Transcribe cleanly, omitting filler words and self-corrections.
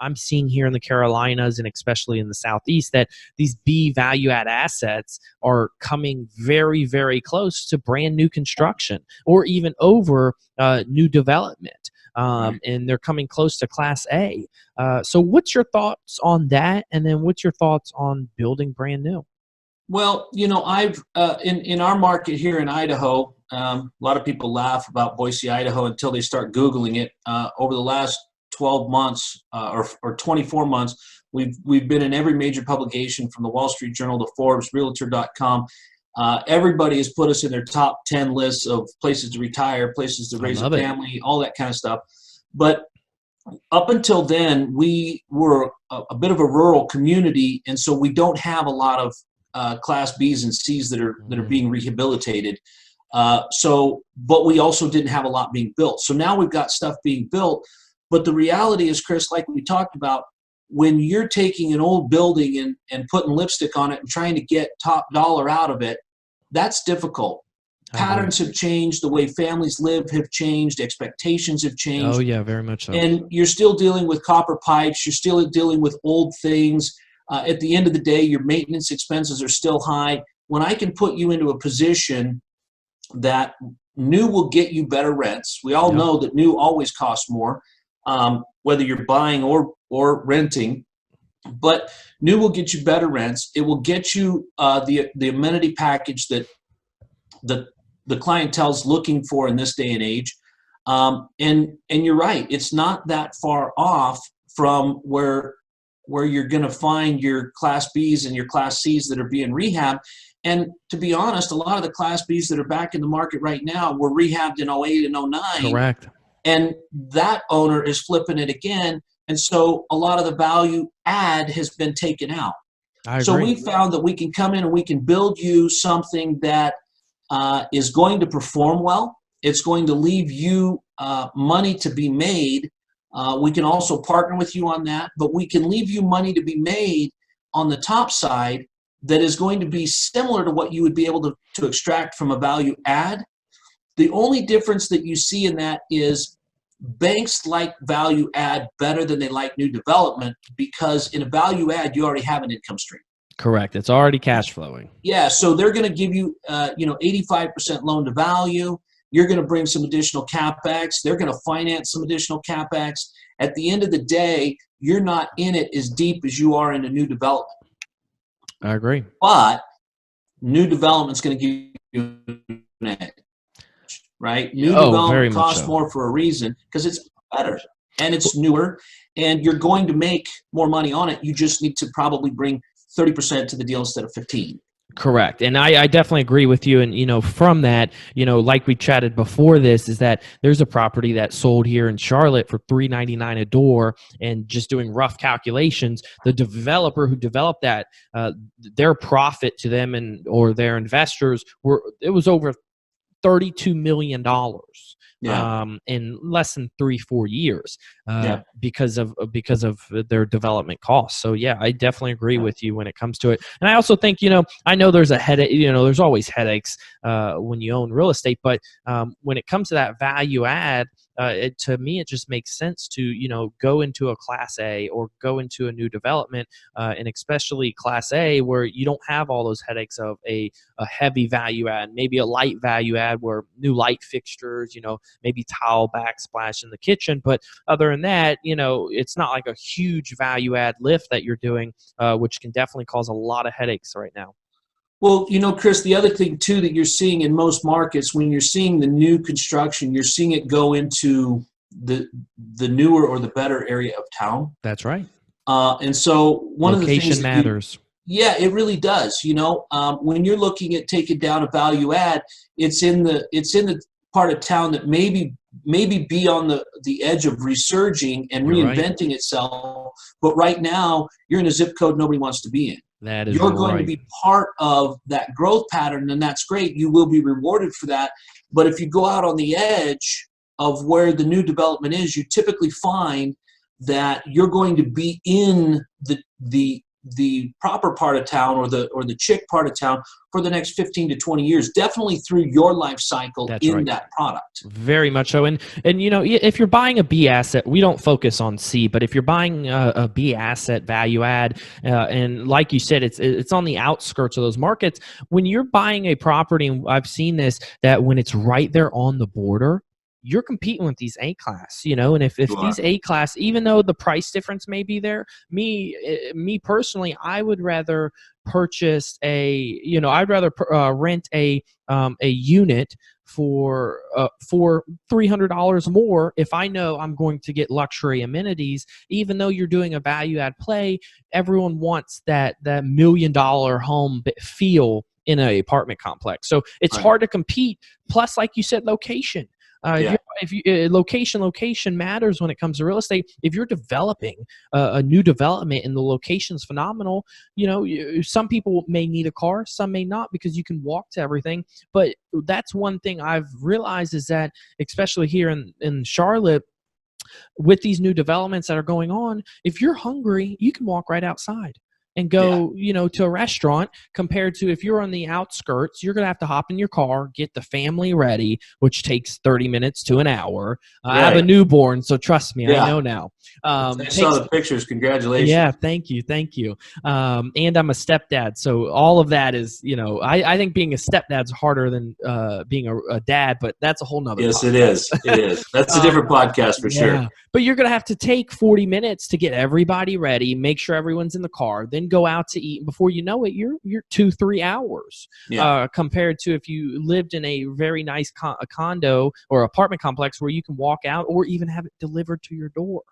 I'm seeing here in the Carolinas and especially in the Southeast that these B value add assets are coming very, very close to brand new construction or even over new development. And they're coming close to Class A. So what's your thoughts on that? And then what's your thoughts on building brand new? Well, I've in our market here in Idaho, a lot of people laugh about Boise, Idaho until they start Googling it. Over the last 12 months or 24 months, we've been in every major publication from the Wall Street Journal to Forbes, Realtor.com. Everybody has put us in their top 10 lists of places to retire, places to raise a family, all that kind of stuff. But up until then, we were a bit of a rural community, and so we don't have a lot of Class Bs and Cs that are being rehabilitated. But we also didn't have a lot being built. So now we've got stuff being built. But the reality is, Chris, like we talked about, when you're taking an old building and putting lipstick on it and trying to get top dollar out of it, that's difficult. Patterns have changed. The way families live have changed. Expectations have changed. Oh, yeah, very much so. And you're still dealing with copper pipes. You're still dealing with old things. At the end of the day, your maintenance expenses are still high. When I can put you into a position that new will get you better rents, we all know that new always costs more, whether you're buying or renting, but new will get you better rents. It will get you the amenity package that the clientele's looking for in this day and age. And you're right, it's not that far off from where you're going to find your Class Bs and your Class Cs that are being rehabbed. And to be honest, a lot of the Class Bs that are back in the market right now were rehabbed in 08 and 09. Correct. And that owner is flipping it again. And so a lot of the value add has been taken out. I agree. So we found that we can come in and we can build you something that is going to perform well. It's going to leave you money to be made. We can also partner with you on that, but we can leave you money to be made on the top side that is going to be similar to what you would be able to extract from a value add. The only difference that you see in that is banks like value add better than they like new development, because in a value add, you already have an income stream. Correct. It's already cash flowing. Yeah, so they're going to give you 85% loan to value. You're going to bring some additional CapEx. They're going to finance some additional CapEx. At the end of the day, you're not in it as deep as you are in a new development. I agree. But new development's going to give you an edge, right? New development costs more for a reason because it's better and it's newer, and you're going to make more money on it. You just need to probably bring 30% to the deal instead of 15%. Correct. And I definitely agree with you. And, from that, like we chatted before this, is that there's a property that sold here in Charlotte for $399 a door, and just doing rough calculations, the developer who developed that, their profit to them or their investors it was over $32 million. In less than 3-4 years, because of their development costs. So yeah, I definitely agree with you when it comes to it. And I also think, I know there's a headache, there's always headaches when you own real estate, but when it comes to that value add, to me, it just makes sense to, go into a Class A or go into a new development, and especially Class A, where you don't have all those headaches of a heavy value add, maybe a light value add where new light fixtures, maybe towel backsplash in the kitchen. But other than that, it's not like a huge value add lift that you're doing, which can definitely cause a lot of headaches right now. Well, Chris, the other thing too that you're seeing in most markets, when you're seeing the new construction, you're seeing it go into the newer or the better area of town. That's right. And so one of the things location matters. Yeah, it really does. When you're looking at taking down a value add, it's in the part of town that maybe be on the edge of resurging and reinventing itself. But right now, you're in a zip code nobody wants to be in. That is You're going to be part of that growth pattern, and that's great. You will be rewarded for that. But if you go out on the edge of where the new development is, you typically find that you're going to be in the the proper part of town or the chick part of town for the next 15 to 20 years, definitely through your life cycle that product. Very much so. And if you're buying a B asset, we don't focus on C, but if you're buying a B asset value add, and like you said, it's on the outskirts of those markets. When you're buying a property, and I've seen this, that when it's right there on the border, you're competing with these A class, and if these A class, even though the price difference may be there, me personally, I would rather purchase I'd rather rent a unit for $300 more if I know I'm going to get luxury amenities. Even though you're doing a value add play, everyone wants that $1 million home feel in an apartment complex. So it's hard to compete. Plus, like you said, location. Location matters when it comes to real estate. If you're developing a new development and the location's phenomenal, some people may need a car, some may not, because you can walk to everything. But that's one thing I've realized, is that especially here in Charlotte, with these new developments that are going on, if you're hungry, you can walk right outside and go, to a restaurant, compared to if you're on the outskirts, you're going to have to hop in your car, get the family ready, which takes 30 minutes to an hour. I have a newborn, so trust me, I know now. I saw the pictures. Congratulations. Yeah, thank you. And I'm a stepdad, so all of that is, I think being a stepdad's harder than being a dad, but that's a whole nother podcast. It is. That's a different podcast for sure. But you're going to have to take 40 minutes to get everybody ready, make sure everyone's in the car, then go out to eat. And before you know it, you're 2-3 hours compared to if you lived in a very nice condo or apartment complex where you can walk out or even have it delivered to your door.